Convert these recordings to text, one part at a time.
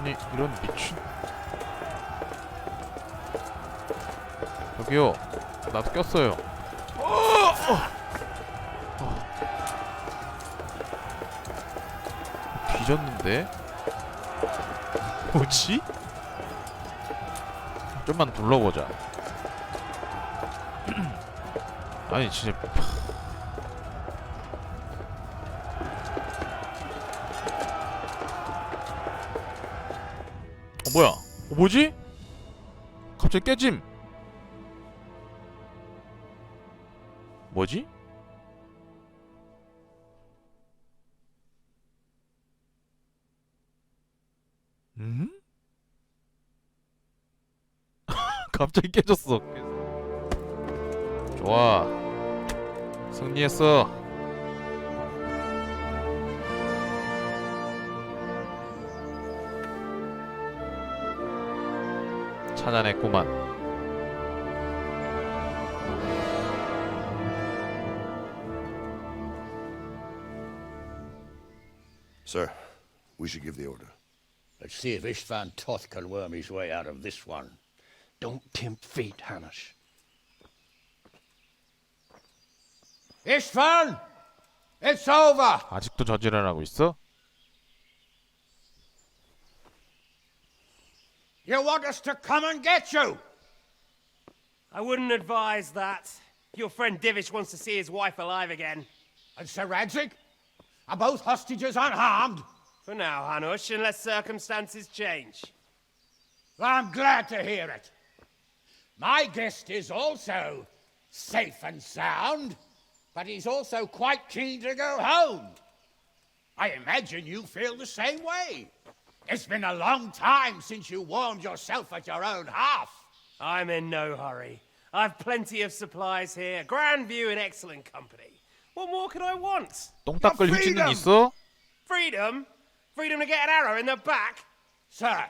아니 이런 미친. 저기요, 나도 꼈어요. 뒤졌는데? 뭐지? 좀만 둘러보자. 아니 진짜. 뭐야? 뭐지? 갑자기 깨짐. 뭐지? 갑자기 깨졌어. 좋아, 승리했어. 찾아냈구만. Sir, we should give the order. Let's see if Istvan Toth can worm his way out of this one. Don't tempt fate, Hanush. Istvan! It's over! 아직도 저지랄 하고 있어? You want us to come and get you? I wouldn't advise that. Your friend Divish wants to see his wife alive again. And Sir Radzig? Are both hostages unharmed? For now, Hanush, unless circumstances change. I'm glad to hear it. My guest is also safe and sound, but he's also quite keen to go home. I imagine you feel the same way. It's been a long time since you warmed yourself at your own hearth. I'm in no hurry. I've plenty of supplies here, grand view and excellent company. What more could I want? 똥 닦을 휴지는 있어? Freedom? Freedom to get an arrow in the back? Sir,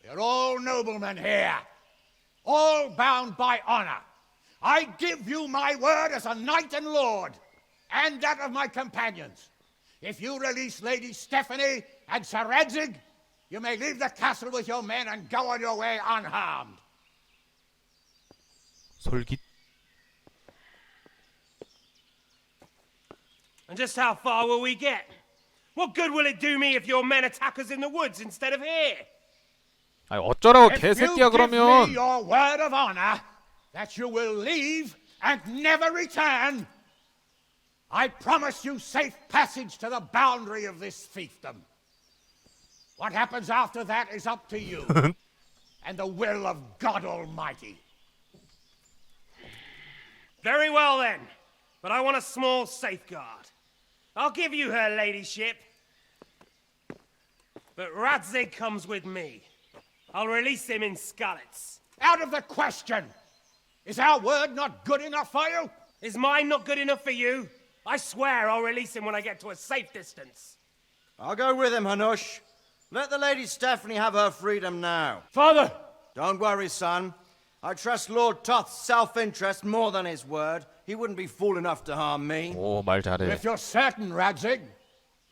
we're all noblemen here, all bound by honor. I give you my word as a knight and lord, and that of my companions. If you release Lady Stephanie and Sir Radzig, you may leave the castle with your men and go on your way unharmed. 솔깃. And just how far will we get? What good will it do me if your men attack us in the woods instead of here? 아니 어쩌라고 If you 개새끼야 give me 그러면. your word of honor that you will leave and never return, I promise you safe passage to the boundary of this fiefdom. What happens after that is up to you and the will of God Almighty. Very well then, but I want a small safeguard. I'll give you her ladyship, but Radzig comes with me. I'll release him in Skalitz. Out of the question! Is our word not good enough for you? Is mine not good enough for you? I swear I'll release him when I get to a safe distance. I'll go with him, Hanush. Let the Lady Stephanie have her freedom now. Father! Don't worry, son. I trust Lord Toth's self-interest more than his word. He wouldn't be fool enough to harm me. 오, 말 잘해. If you're certain, Radzig.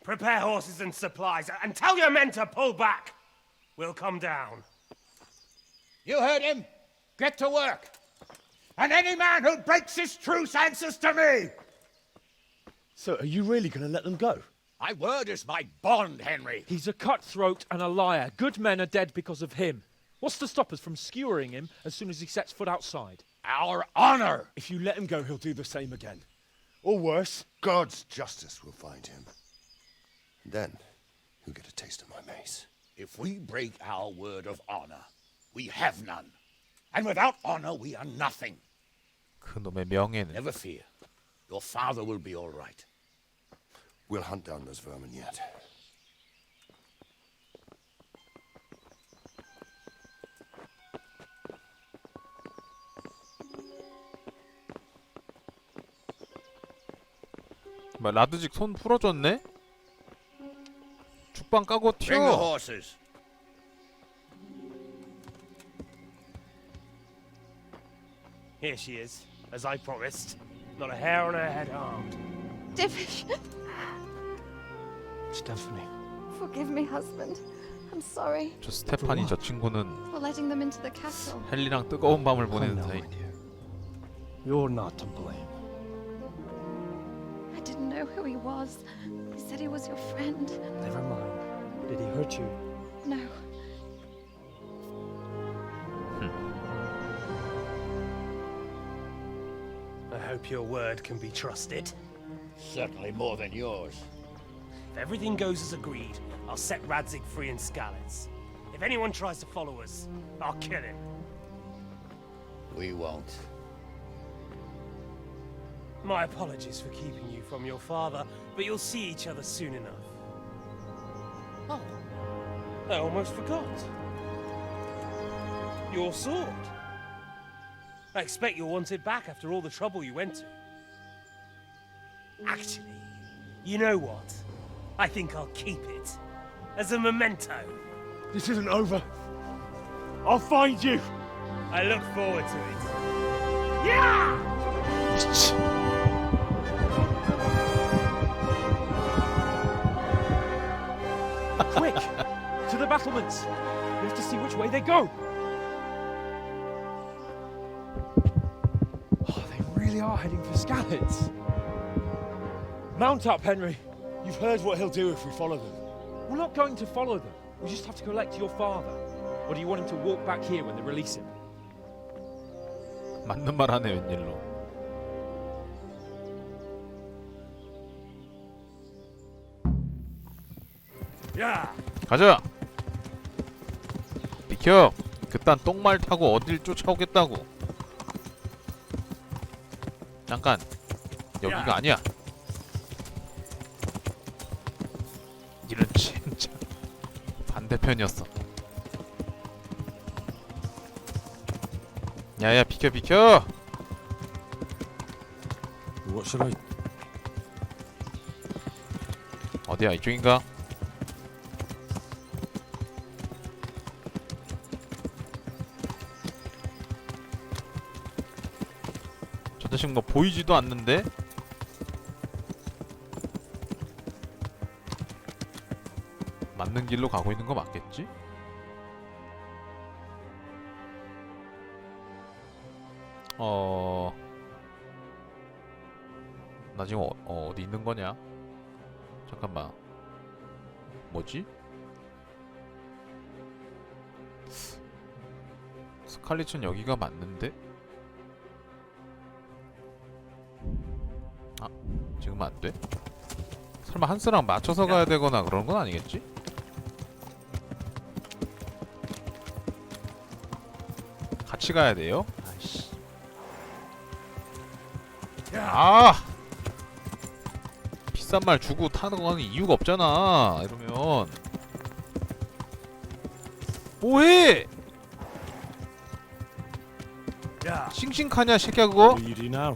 Prepare horses and supplies, and tell your men to pull back. We'll come down. You heard him. Get to work. And any man who breaks this truce answers to me. So, are you really going to let them go? My word is my bond, Henry. He's a cutthroat and a liar. Good men are dead because of him. What's to stop us from skewering him as soon as he sets foot outside? Our honor. If you let him go, he'll do the same again. Or worse. God's justice will find him. And then he'll get a taste of my mace. If we break our word of honor, we have none. And without honor, we are nothing. 그놈의 명예는. Never fear. Your father will be all right. We'll hunt down those vermin yet. 뭐 라드직 손 풀어줬네? 죽방 까고 Bring the 튀어. horses. Here she is, as I promised. Not a hair on her head harmed. Divish, Stephanie. forgive me, husband. I'm sorry 저 스테파니 저 친구는 for letting them into the castle. 헨리랑 뜨거운 밤을 Come 보내는 now, 사이. my dear. You're not to blame. I didn't know who he was. He said he was your friend. Never mind. Did he hurt you? No. I hope your word can be trusted. Certainly more than yours. If everything goes as agreed, I'll set Radzig free in Skalitz. If anyone tries to follow us, I'll kill him. We won't. My apologies for keeping you from your father, but you'll see each other soon enough. Oh, I almost forgot. Your sword. I expect you'll want it back after all the trouble you went to. Actually, you know what? I think I'll keep it. As a memento. This isn't over. I'll find you. I look forward to it. Yeah! Quick! To the battlements! We have to see which way they go! Oh, they really are heading for Skalitz. Mount up, Henry. You've heard what he'll do if we follow them. We're not going to follow them. We just have to collect your father. Or do you want him to walk back here when they release him? 맞는 말 하네 웬일로. Yeah! 가자. 비켜. 그딴 똥말 타고 어딜 쫓아오겠다고. 잠깐. 여기가 아니야. 이런 진짜 반대편이었어. 야야 비켜 비켜. What should I... 어디야 이쪽인가? 저 자식 뭐 보이지도 않는데? 맞는 길로 가고 있는 거 맞겠지? 나 지금 어디 있는 거냐? 잠깐만. 뭐지? 스칼리츠는 여기가 맞는데? 아, 지금 안 돼? 설마 한스랑 맞춰서 가야 되거나 그런 건 아니겠지? 같이 가야 돼요? 아이씨. 아! 비싼 말 주고 타는 거는 이유가 없잖아. 이러면 뭐해? 싱싱카냐 새끼야 그거? What do you do now?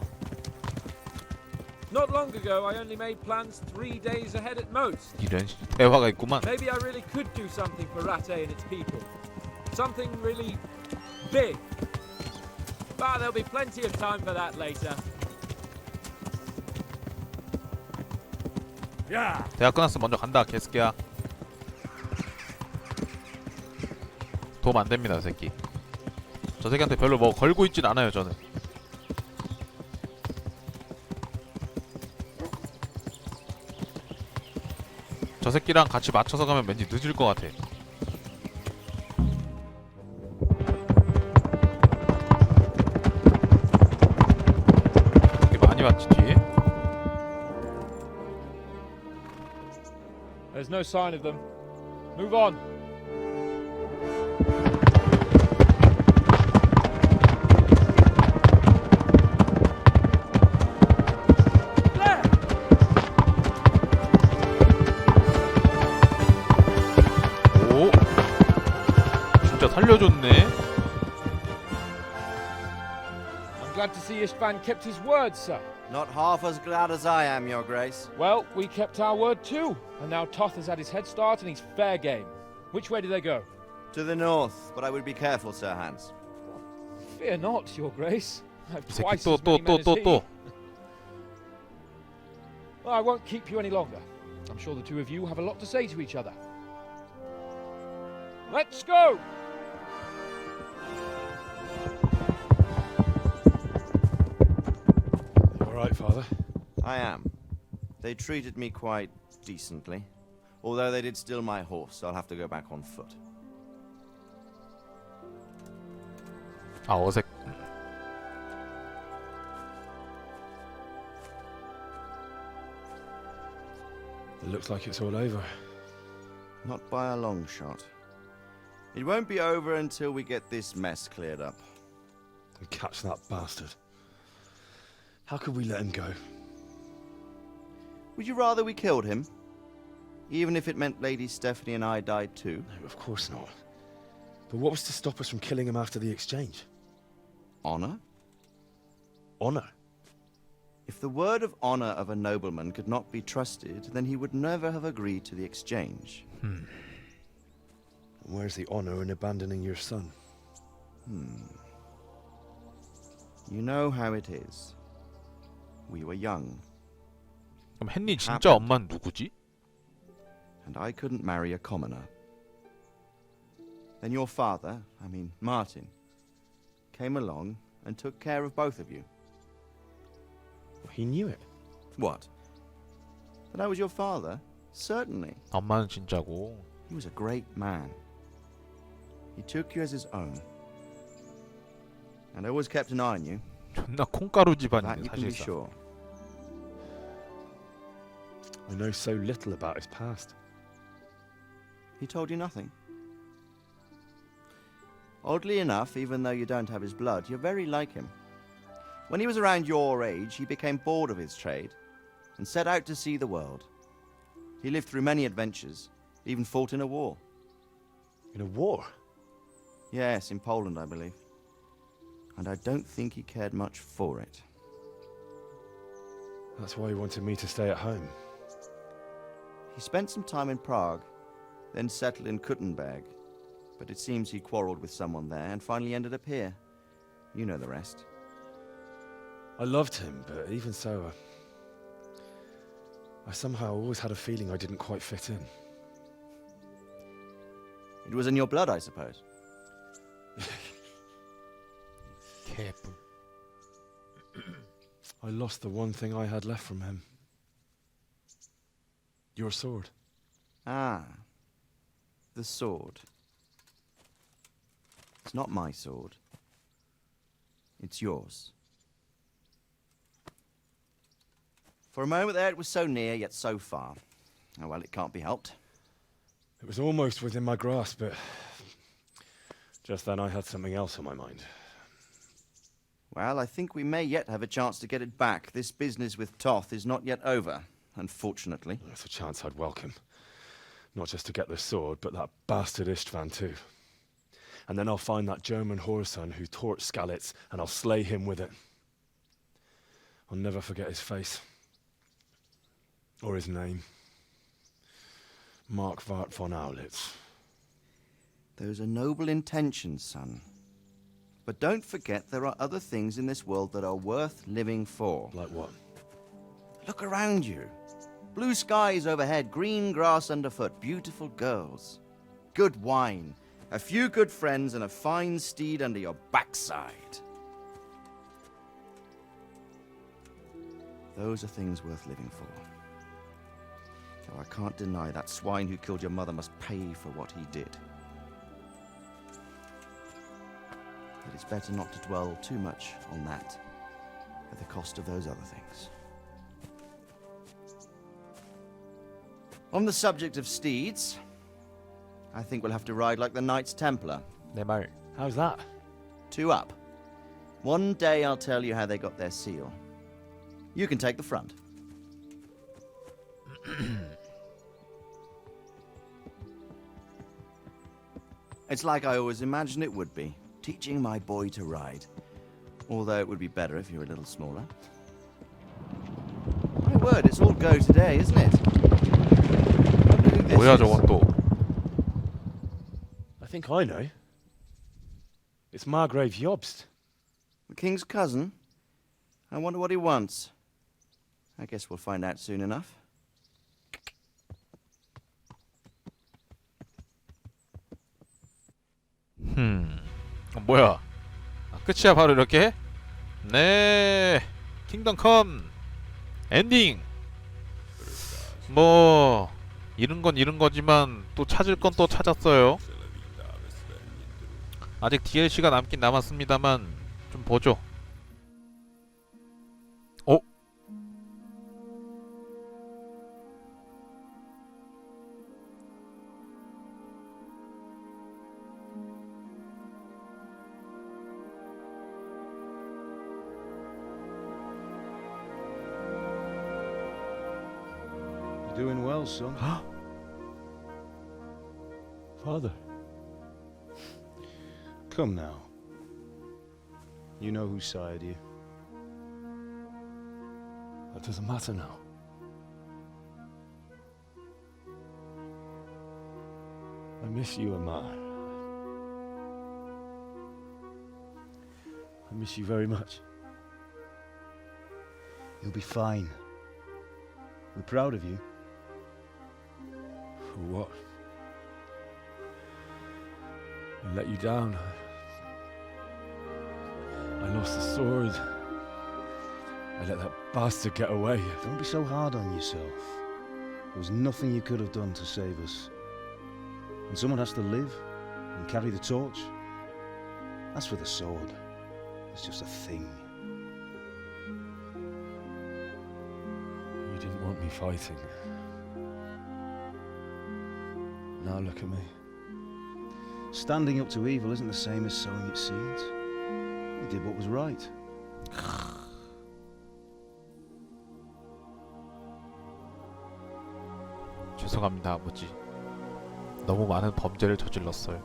Not long ago, I only made plans 3 days ahead at most. 이런 대화가 있구만. Maybe I really could do something for Ratte and its people. Something really big. But there'll be plenty of time for that later. 대학 끝났어. 먼저 간다 개새끼야. 도움 안 됩니다 저 새끼. 저 새끼한테 별로 뭐 걸고 있진 않아요 저는. 저 새끼랑 같이 맞춰서 가면 왠지 늦을 것 같아. 되게 많이 왔지 뒤에? There's no sign of them. Move on. 오, 진짜 살려줬네. I'm glad to see Istvan kept his word, sir. Not half as glad as I am, Your Grace. Well, we kept our word too. And now Toth has had his head start and he's fair game. Which way do they go? To the north, but I would be careful, Sir Hans. Fear not, Your Grace. I've 이 새끼 twice as many men as he. 또. Well, I won't keep you any longer. I'm sure the two of you have a lot to say to each other. Let's go! You all right, Father? I am. They treated me quite decently. Although they did steal my horse, I'll have to go back on foot. 아 어색. It looks like it's all over. Not by a long shot. It won't be over until we get this mess cleared up. And catch that bastard. How could we let him go? Would you rather we killed him? Even if it meant Lady Stephanie and I died too? No, of course not. But what was to stop us from killing him after the exchange? Honor? Honor. If the word of honor of a nobleman could not be trusted, then he would never have agreed to the exchange. And where's the honor in abandoning your son? You know how it is. We were young, 그럼 헨리 진짜 엄마는 누구지? and I couldn't marry a commoner. Then your father, Martin, came along and took care of both of you. He knew it. What? That I was your father? Certainly. 엄마는 진짜고. He was a great man. He took you as his own. And I always kept an eye on you. 존나 콩가루 That 집안이네 you can be 사실상. sure. I know so little about his past. He told you nothing. Oddly enough, even though you don't have his blood, you're very like him. When he was around your age, he became bored of his trade and set out to see the world. He lived through many adventures, even fought in a war. In a war? Yes, in Poland, I believe. And I don't think he cared much for it. That's why he wanted me to stay at home. He spent some time in Prague, then settled in Kuttenberg. But it seems he quarreled with someone there and finally ended up here. You know the rest. I loved him, but even so, I somehow always had a feeling I didn't quite fit in. It was in your blood, I suppose. 개뿔. I lost the one thing I had left from him. Your sword. Ah, the sword. It's not my sword. It's yours. For a moment there, it was so near, yet so far. Oh, well, it can't be helped. It was almost within my grasp, but just then I had something else on my mind. Well, I think we may yet have a chance to get it back. This business with Toth is not yet over, unfortunately. That's a chance I'd welcome. Not just to get the sword, but that bastard Istvan too. And then I'll find that German whoreson who torched Skalitz, and I'll slay him with it. I'll never forget his face. Or his name. Markwart von Aulitz. Those are noble intentions, son. But don't forget there are other things in this world that are worth living for. Like what? Look around you. Blue skies overhead, green grass underfoot, beautiful girls. Good wine, a few good friends, and a fine steed under your backside. Those are things worth living for. Though I can't deny that swine who killed your mother must pay for what he did. But it's better not to dwell too much on that at the cost of those other things. On the subject of steeds, I think we'll have to ride like the Knights Templar. 내 말. How's that? 2 up. One day I'll tell you how they got their seal. You can take the front. It's like I always imagined it would be, teaching my boy to ride. Although it would be better if you were a little smaller. My word, it's all go today, isn't it? Wonder who this 뭐야 is. 저건 또. I think I know. It's Margrave Jobst. The king's cousin? I wonder what he wants. I guess we'll find out soon enough. 뭐야? 아, 끝이야 바로 이렇게? 네. 킹덤 컴 엔딩. 뭐 잃은 건 잃은 거지만 또 찾을 건 또 찾았어요. 아직 DLC가 남긴 남았습니다만 좀 보죠. 어? You're doing well, son. Father. Come now. You know who sired you. That doesn't matter now. I miss you, Emma. I miss you very much. You'll be fine. We're proud of you. For what? I let you down. I lost the sword. I let that bastard get away. Don't be so hard on yourself. There was nothing you could have done to save us. And someone has to live and carry the torch. As for the sword, it's just a thing. You didn't want me fighting. Now look at me. Standing up to evil isn't the same as sowing its seeds. You did what was right. 죄송합니다 아버지. 너무 많은 범죄를 저질렀어요.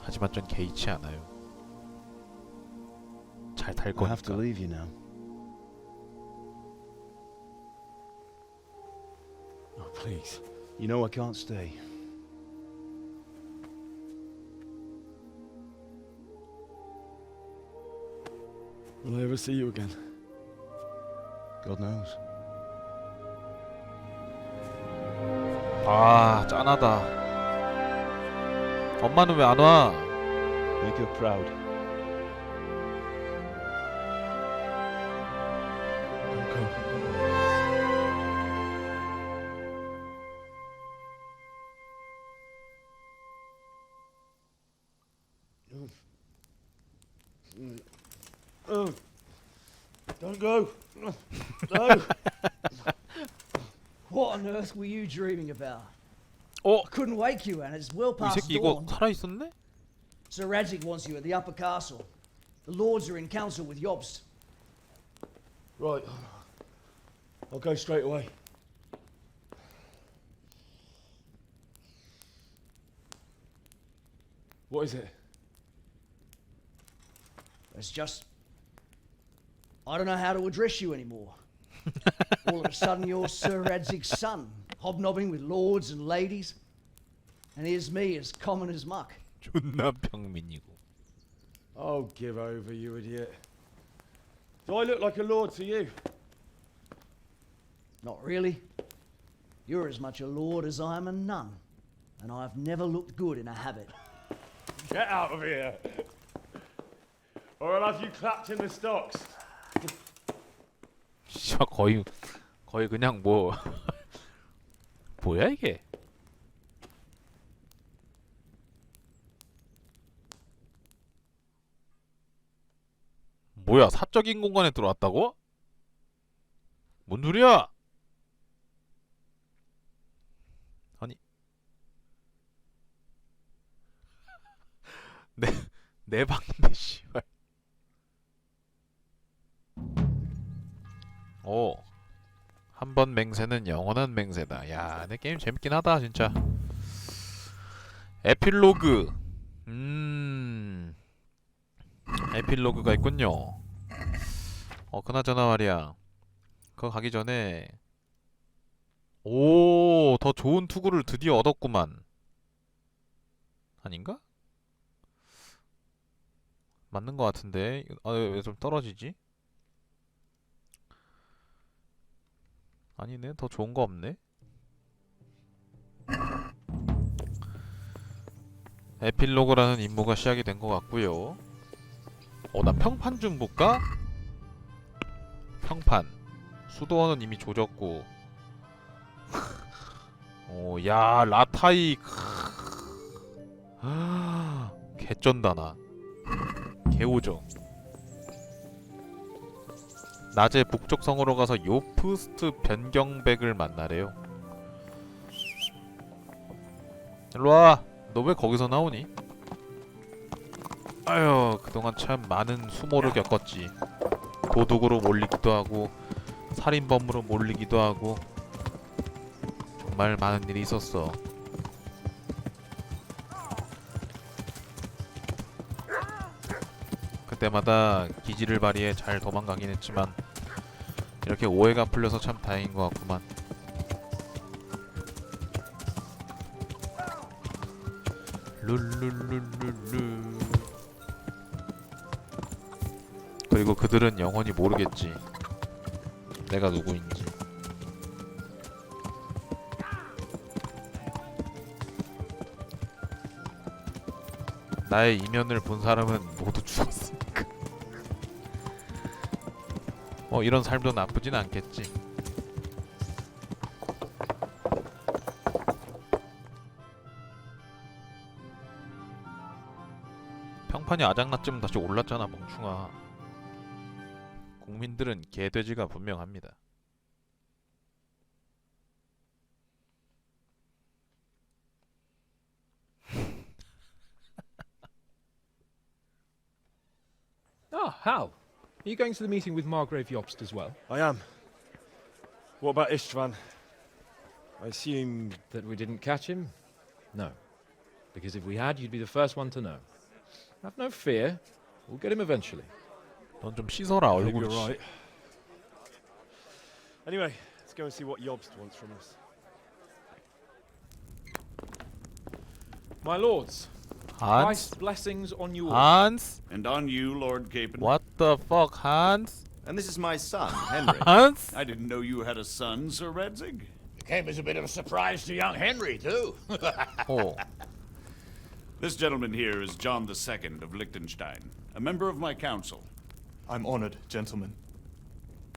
하지만 전 개의치 않아요. 잘 탈 I have to 거니까. leave you now. Oh, please. You know I can't stay. Will I ever see you again? God knows. 아 짠하다. 엄마는 왜 안 와? Make her proud. Don't go. Don't go. No. What on earth were you dreaming about? 어? I couldn't wake you, and it's well 이 past 새끼 이거 dawn. 살아있었네? Sir Radzig wants you at the upper castle. The lords are in council with Jobst. Right. I'll go straight away. What is it? It's just... I don't know how to address you anymore. All of a sudden you're Sir Radzig's son, hobnobbing with lords and ladies. And here's me, as common as muck. 존나 평민이고. Oh, give over, you idiot. Do I look like a lord to you? Not really. You're as much a lord as I am a nun. And I've never looked good in a habit. Get out of here! Or I'll have you clapped in the stocks. 씨발 거의 그냥 뭐 뭐야 이게? 뭐야 사적인 공간에 들어왔다고? 뭔 소리야? 아니 내 방인데 씨발. 오, 한 번 맹세는 영원한 맹세다. 야, 내 게임 재밌긴 하다 진짜. 에필로그. 에필로그가 있군요. 그나저나 말이야. 그거 가기 전에 오, 더 좋은 투구를 드디어 얻었구만. 아닌가? 맞는 것 같은데. 왜 좀 떨어지지? 아니네, 더 좋은 거 없네. 에필로그라는 임무가 시작이 된 것 같고요. 나 평판 좀 볼까? 평판. 수도원은 이미 조졌고. 야 라타이. 개쩐다 나. 개오죠. 낮에 북쪽 성으로 가서 요프스트 변경백을 만나래요. 일로와. 너 왜 거기서 나오니? 아휴, 그동안 참 많은 수모를 겪었지. 도둑으로 몰리기도 하고 살인범으로 몰리기도 하고 정말 많은 일이 있었어. 그때마다 기지를 발휘해 잘 도망가긴 했지만 이렇게 오해가 풀려서 참 다행인 것 같구만. 룰룰룰룰루. 그리고 그들은 영원히 모르겠지. 내가 누구인지. 나의 이면을 본 사람은 모두 죽었으니까. 이런 삶도 나쁘진 않겠지. 평판이 아작났지만 다시 올랐잖아, 멍충아. 국민들은 개돼지가 분명합니다. Ah, Hal. Are you going to the meeting with Margrave Jobst as well? I am. What about Istvan? I assume... That we didn't catch him? No. Because if we had, you'd be the first one to know. Have no fear. We'll get him eventually. 넌 좀 씻어라, I hope 얼굴. you're right. Anyway, let's go and see what Jobst wants from us. My lords, Hans? Christ's blessings on you all. Hans? And on you, Lord Capon. What the fuck, Hans? And this is my son, Henry. Hans? I didn't know you had a son, Sir Redzig. It came as a bit of a surprise to young Henry, too. Oh. This gentleman here is John II of Liechtenstein, a member of my council. I'm honored, gentlemen.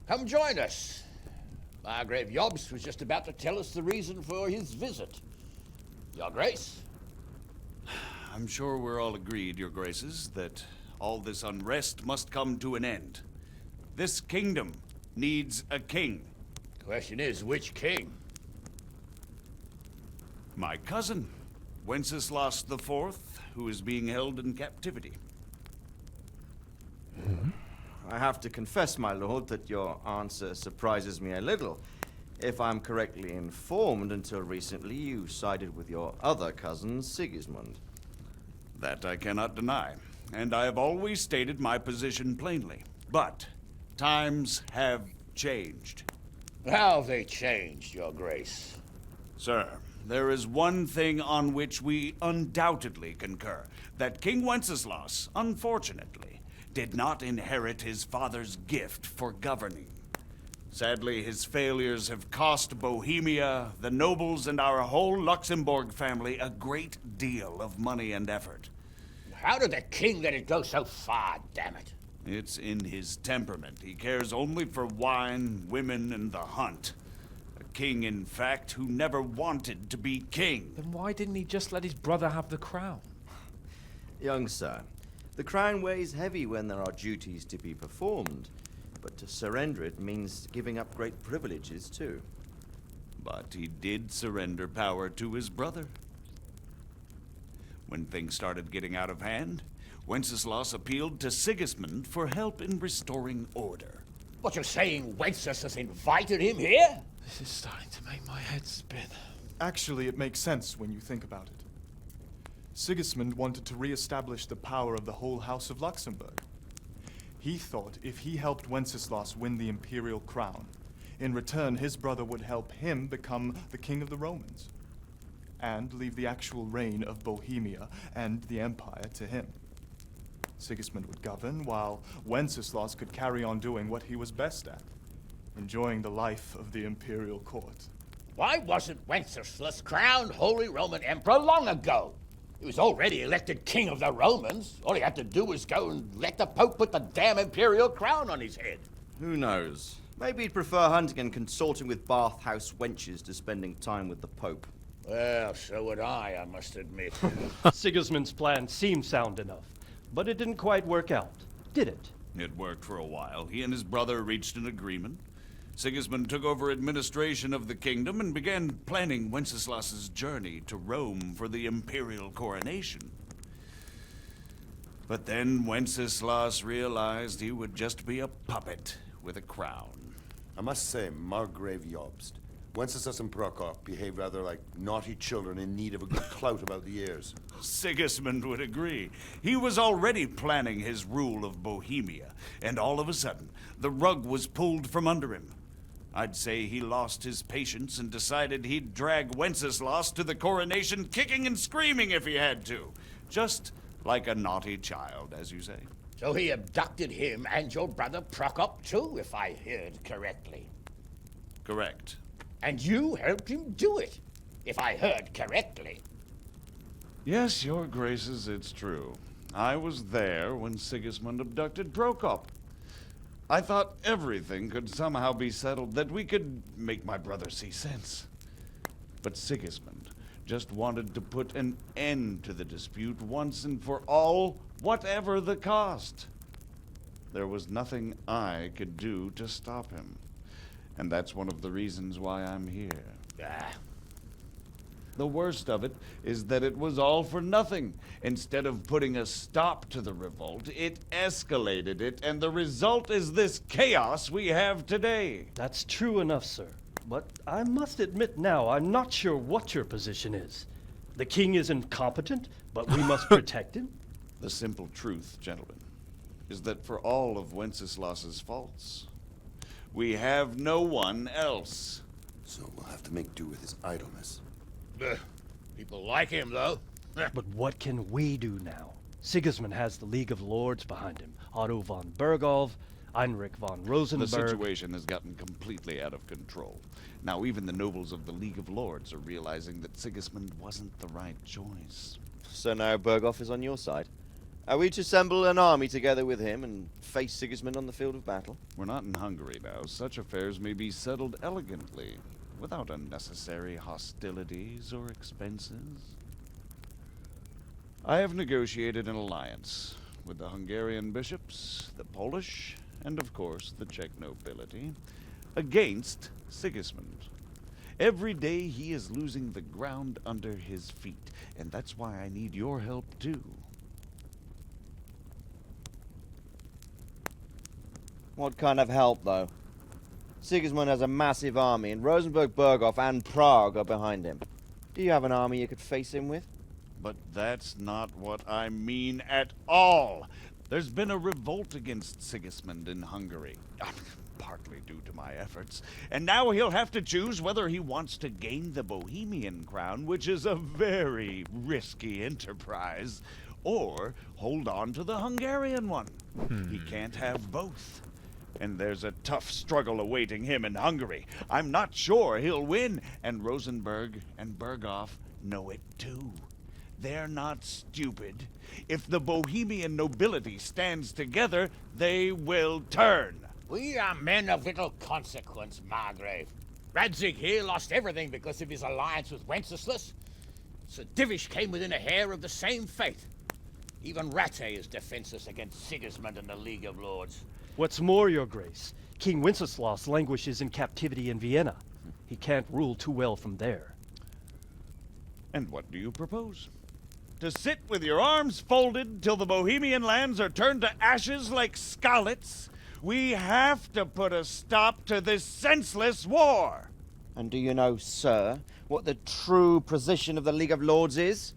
Come join us. Margrave Jobst was just about to tell us the reason for his visit. Your Grace? I'm sure we're all agreed, Your Graces, that all this unrest must come to an end. This kingdom needs a king. Question is, which king? My cousin, Wenceslas IV, who is being held in captivity. I have to confess, my lord, that your answer surprises me a little. If I'm correctly informed, until recently you sided with your other cousin, Sigismund. That I cannot deny, and I have always stated my position plainly. But times have changed. How have they changed, Your Grace? Sir, there is one thing on which we undoubtedly concur. That King Wenceslas, unfortunately, did not inherit his father's gift for governing. Sadly, his failures have cost Bohemia, the nobles, and our whole Luxembourg family a great deal of money and effort. How did the king let it go so far, damn it? It's in his temperament. He cares only for wine, women, and the hunt. A king, in fact, who never wanted to be king. Then why didn't he just let his brother have the crown? Young sir, the crown weighs heavy when there are duties to be performed, but to surrender it means giving up great privileges too. But he did surrender power to his brother. When things started getting out of hand, Wenceslas appealed to Sigismund for help in restoring order. What, you're saying Wenceslas invited him here? This is starting to make my head spin. Actually, it makes sense when you think about it. Sigismund wanted to re-establish the power of the whole House of Luxembourg. He thought if he helped Wenceslas win the imperial crown, in return his brother would help him become the king of the Romans, and leave the actual reign of Bohemia and the empire to him. Sigismund would govern, while Wenceslas could carry on doing what he was best at, enjoying the life of the imperial court. Why wasn't Wenceslas crowned Holy Roman Emperor long ago? He was already elected king of the Romans. All he had to do was go and let the Pope put the damn imperial crown on his head. Who knows? Maybe he'd prefer hunting and consorting with bathhouse wenches to spending time with the Pope. Well, so would I must admit. Sigismund's plan seemed sound enough, but it didn't quite work out, did it? It worked for a while. He and his brother reached an agreement. Sigismund took over administration of the kingdom and began planning Wenceslas's journey to Rome for the imperial coronation. But then Wenceslas realized he would just be a puppet with a crown. I must say, Margrave Jobst, Wenceslas and Prokop behave rather like naughty children in need of a good clout about the ears. Sigismund would agree. He was already planning his rule of Bohemia, and all of a sudden, the rug was pulled from under him. I'd say he lost his patience and decided he'd drag Wenceslas to the coronation kicking and screaming if he had to. Just like a naughty child, as you say. So he abducted him and your brother Prokop too, if I heard correctly. Correct. And you helped him do it, if I heard correctly. Yes, your graces, it's true. I was there when Sigismund abducted Prokop. I thought everything could somehow be settled, that we could make my brother see sense. But Sigismund just wanted to put an end to the dispute once and for all, whatever the cost. There was nothing I could do to stop him. And that's one of the reasons why I'm here. The worst of it is that it was all for nothing. Instead of putting a stop to the revolt, it escalated it, and the result is this chaos we have today. That's true enough, sir. But I must admit now, I'm not sure what your position is. The king is incompetent, but we must protect him? The simple truth, gentlemen, is that for all of Wenceslas's faults, we have no one else. So we'll have to make do with his idleness. People like him, though. But what can we do now? Sigismund has the League of Lords behind him. Otto von Bergholf, Heinrich von Rosenberg. The situation has gotten completely out of control. Now even the nobles of the League of Lords are realizing that Sigismund wasn't the right choice. So now Berghoff is on your side. Are we to assemble an army together with him and face Sigismund on the field of battle? We're not in Hungary now. Such affairs may be settled elegantly, without unnecessary hostilities or expenses. I have negotiated an alliance with the Hungarian bishops, the Polish, and of course the Czech nobility, against Sigismund. Every day he is losing the ground under his feet, and that's why I need your help too. What kind of help, though? Sigismund has a massive army, and Rosenberg, Berghoff, and Prague are behind him. Do you have an army you could face him with? But that's not what I mean at all. There's been a revolt against Sigismund in Hungary, partly due to my efforts, and now he'll have to choose whether he wants to gain the Bohemian crown, which is a very risky enterprise, or hold on to the Hungarian one. He can't have both. And there's a tough struggle awaiting him in Hungary. I'm not sure he'll win, and Rosenberg and Berghoff know it too. They're not stupid. If the Bohemian nobility stands together, they will turn. We are men of little consequence, Margrave. Radzig here lost everything because of his alliance with Wenceslas. Sir Divish came within a hair of the same fate. Even Rattay is defenseless against Sigismund and the League of Lords. What's more, your grace, King Wenceslas languishes in captivity in Vienna. He can't rule too well from there. And what do you propose? To sit with your arms folded till the Bohemian lands are turned to ashes like Skalitz? We have to put a stop to this senseless war! And do you know, sir, what the true position of the League of Lords is?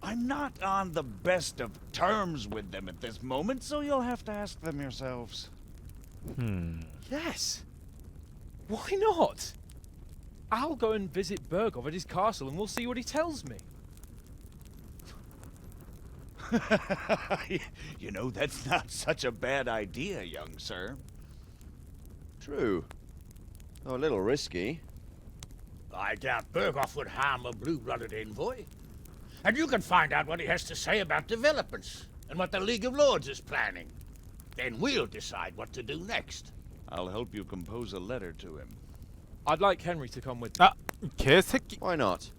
I'm not on the best of terms with them at this moment, so you'll have to ask them yourselves. Yes. Why not? I'll go and visit Berghoff at his castle and we'll see what he tells me. You know, that's not such a bad idea, young sir. True. Though a little risky. I doubt Berghoff would harm a blue-blooded envoy. And you can find out what he has to say about developments and what the League of Lords is planning. Then we'll decide what to do next. I'll help you compose a letter to him. I'd like Henry to come with me. 아, 개새끼. Why not?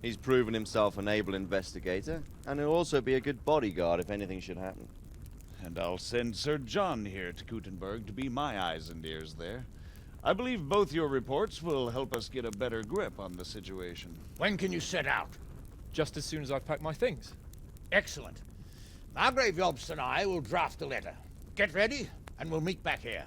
He's proven himself an able investigator, and he'll also be a good bodyguard if anything should happen. And I'll send Sir John here to Gutenberg to be my eyes and ears there. I believe both your reports will help us get a better grip on the situation. When can you set out? Just as soon as I've packed my things. Excellent. Margrave Jobst and I will draft the letter. Get ready, and we'll meet back here.